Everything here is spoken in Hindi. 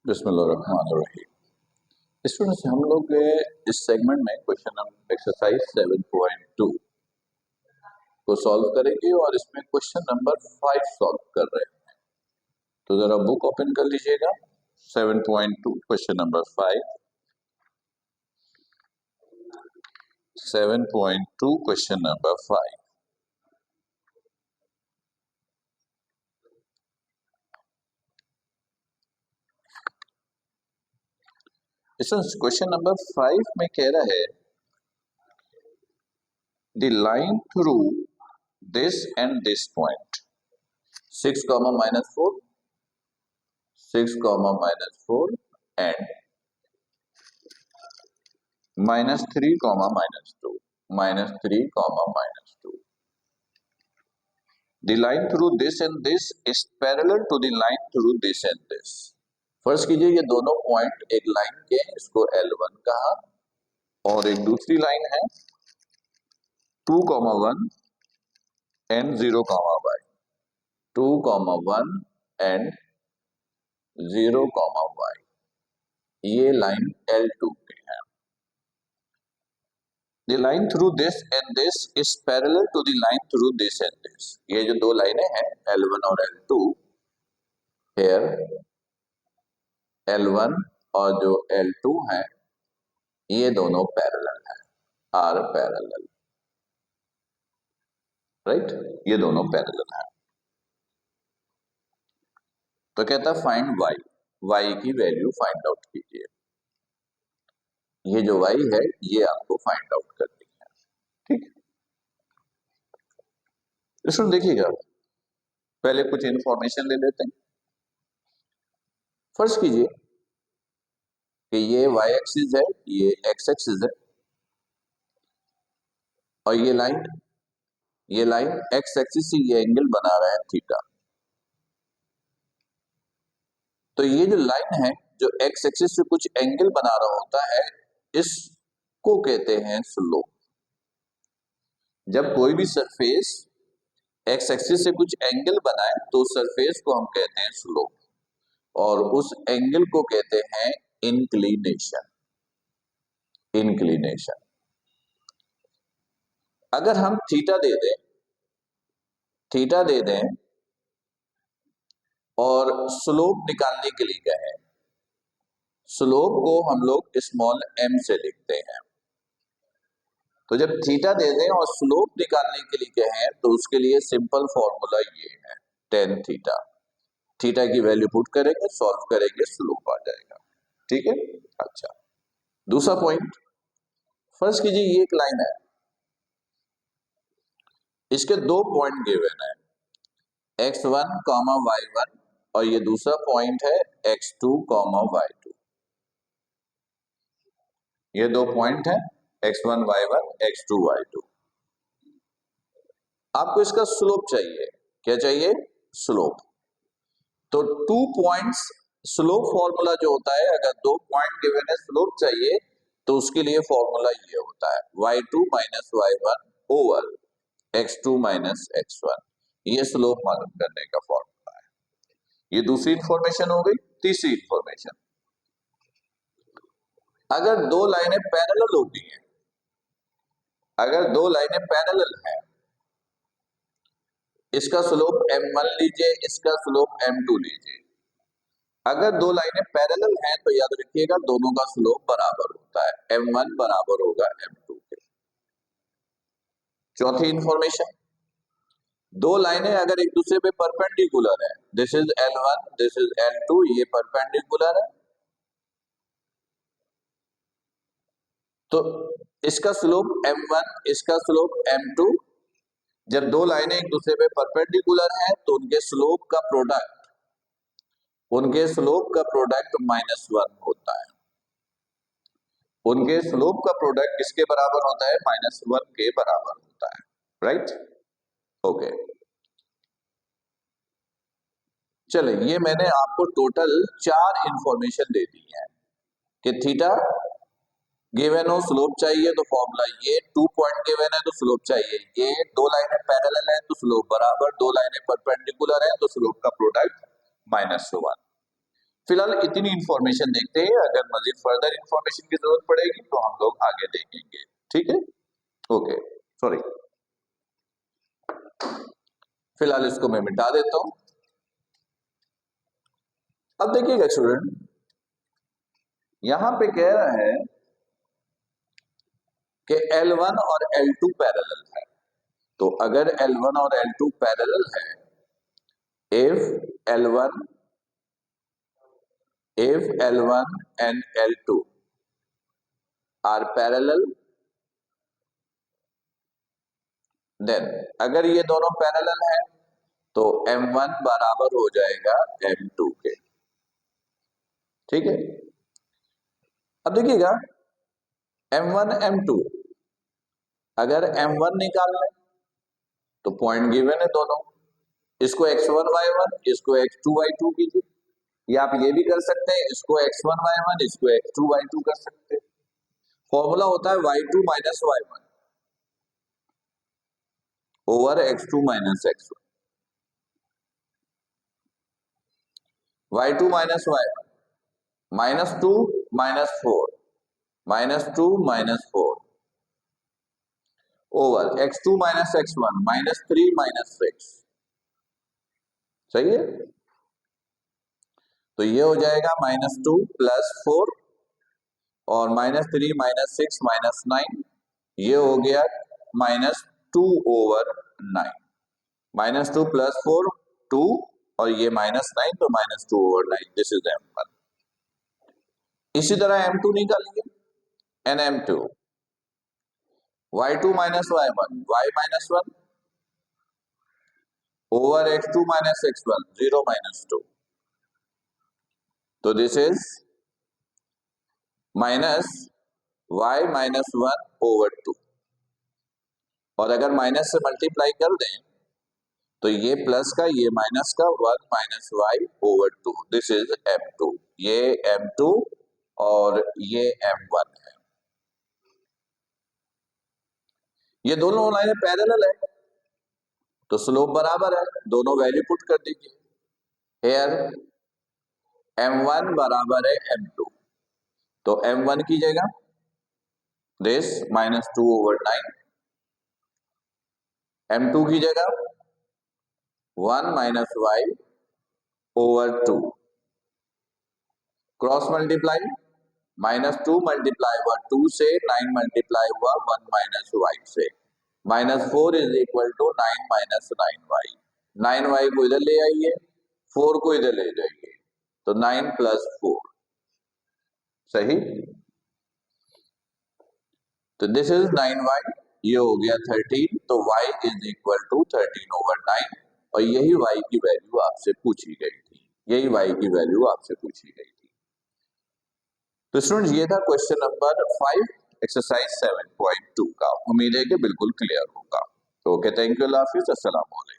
बिस्मिल्लाहिर्रहमानिर्रहीम। स्टूडेंट्स, हम लोग इस सेगमेंट में क्वेश्चन नंबर एक्सरसाइज 7.2 को सॉल्व करेंगे और इसमें क्वेश्चन नंबर 5 सॉल्व कर रहे हैं। तो जरा बुक ओपन कर लीजिएगा। 7.2 question number 5। 7.2 question number 5। Question number 5 में कह रहा है the line through this and this point 6, -4 6, -4 and -3, -2 -3, -2. The line through this and this is parallel to the line through this and this. फर्ज कीजिए ये दोनों पॉइंट एक लाइन के हैं, इसको L1 कहा, और एक दूसरी लाइन है 2, 1 and 0, y 2, 1 and 0, y ये लाइन L2 पे है। The line through this and this is parallel to the line through this and this. ये जो दो लाइनें हैं L1 और L2, here L1 और जो L2 है ये दोनों पैरेलल हैं, आर पैरेलल, राइट, ये दोनों पैरेलल हैं। तो कहता है फाइंड y, y की वैल्यू फाइंड आउट कीजिए। ये जो y है ये आपको फाइंड आउट करनी है, ठीक। इसमें देखिएगा, पहले कुछ इंफॉर्मेशन ले लेते हैं। फर्स्ट कीजिए कि ये y एक्सिस है, ये x एक्सिस है, और ये लाइन x एक्सिस से ये एंगल बना रहा है थीटा। तो ये जो लाइन है जो x एक्सिस से कुछ एंगल बना रहा होता है, इसको कहते हैं स्लोप। जब कोई भी सरफेस x एक्सिस से कुछ एंगल बनाए तो सरफेस को हम कहते हैं स्लोप, और उस एंगल को कहते हैं इंक्लिनेशन। अगर हम थीटा दे दें और स्लोप निकालने के लिए कहें, स्लोप को हम लोग स्मॉल m से लिखते हैं। तो जब थीटा दे दें और स्लोप निकालने के लिए कहें तो उसके लिए सिंपल फॉर्मूला ये है, tan थीटा। थीटा की वैल्यू पुट करेंगे, सॉल्व करेंगे, स्लोप आ जाएगा, ठीक है। अच्छा, दूसरा पॉइंट, फर्स्ट कीजिए ये एक लाइन है, इसके दो पॉइंट गिवन है, x1, y1, और ये दूसरा पॉइंट है x2, y2। ये दो पॉइंट है x1, y1, x2, y2। आपको इसका स्लोप चाहिए, क्या चाहिए? स्लोप। तो 2 पॉइंट्स स्लोप फॉर्मूला जो होता है, अगर दो पॉइंट गिवन है स्लोप चाहिए तो उसके लिए फॉर्मूला ये होता है y2 minus y1 over x2 minus x1। ये स्लोप मालूम करने का फॉर्मूला है। ये दूसरी इंफॉर्मेशन हो गई। तीसरी इंफॉर्मेशन, अगर दो लाइनें पैरेलल होती हैं, अगर दो लाइनें पैरेलल हैं, इसका स्लोप m1 लीजिए, इसका स्लोप m2 लीजिए। अगर दो लाइनें पैरेलल हैं तो याद रखिएगा दोनों का स्लोप बराबर होता है, m1 बराबर होगा m2 के। चौथी इंफॉर्मेशन, दो लाइनें अगर एक दूसरे पे परपेंडिकुलर है, this is L1, this is L2, ये परपेंडिकुलर है, तो इसका स्लोप m1, इसका स्लोप m2। जब दो लाइनें एक दूसरे पे परपेंडिकुलर हैं तो उनके स्लोप का प्रोडक्ट -1 होता है। उनके स्लोप का प्रोडक्ट किसके बराबर होता है? -1 के बराबर होता है, राइट। ओके, चले, ये मैंने आपको टोटल 4 इंफॉर्मेशन दे दी है कि थीटा गिवन हो, स्लोप चाहिए तो फॉर्मूला ये, 2 पॉइंट गिवन है तो स्लोप चाहिए ये, दो लाइनें पैरेलल है तो स्लोप बराबर, दो लाइनें परपेंडिकुलर है तो स्लोप का प्रोडक्ट -1। फिलहाल इतनी इंफॉर्मेशन देखते हैं, अगर मजीद फर्दर इंफॉर्मेशन की जरूरत पड़ेगी तो हम लोग आगे देखेंगे। ठीक है, ओके, सॉरी, फिलहाल इसको मैं मिटा देता हूं। अब देखिएगा स्टूडेंट, यहां पे कह रहा है कि L1 और L2 पैरेलल है। तो अगर L1 और L2 पैरेलल है, if L1 and L2 are parallel, then अगर ये दोनों पैरेलल है तो M1 बराबर हो जाएगा M2 के। ठीक है, अब देखिएगा M1 M2, अगर M1 निकाल लें तो पॉइंट गिवन है दोनों, इसको x1 y1, इसको x2 y2 कीजिए, या आप ये भी कर सकते हैं, इसको x1 y1, इसको x2 y2 कर सकते हैं। फॉर्मूला होता है y2 minus y1 over x2 minus x1, y2 minus y1 minus 2 minus 4 minus 2 minus 4 over x2 minus x1 minus 3 minus 6। सही है, तो ये हो जाएगा माइनस 2 प्लस 4 और माइनस 3 माइनस 6 माइनस 9, ये हो गया माइनस 2 ओवर 9। माइनस 2 प्लस 4 2 और ये माइनस 9, तो minus 2 over 9, this is M1। इसी तरह M2 निकालेंगे, and M2 y2 minus y1 y minus 1 over x2 minus x1 0 minus 2, तो this is minus y minus 1 over 2, और अगर माइनस से मल्टीप्लाई कर दें तो ये प्लस का ये माइनस का 1 minus y over 2, this is M2। ये M2 और ये M1 है, ये दोनों लाइनें पैरेलल है तो स्लोप बराबर है, दोनों वैल्यू पुट कर दीजिए। हेयर M1 बराबर है M2, तो M1 की जगह दिस माइनस 2 ओवर 9, M2 की जगह 1 minus y over 2, cross multiply, minus 2 multiply हुआ 2 से, 9 मल्टीप्लाई हुआ 1 माइनस y से, minus 4 is equal to 9 minus 9y। 9y को इधर ले आइए, 4 को इधर ले जाइए, तो 9 प्लस 4। सही, तो दिस इज 9y, ये हो गया 13, तो y is equal to 13 over 9, और यही y की वैल्यू आपसे पूछी गई थी, यही y की वैल्यू आपसे पूछी गई थी। तो स्टूडेंट्स, ये था क्वेश्चन नंबर 5 एक्सरसाइज 7.2 का। उम्मीद है कि बिल्कुल क्लियर होगा। ओके, थैंक यू, अल्लाह हाफिज, अस्सलाम वालेकुम।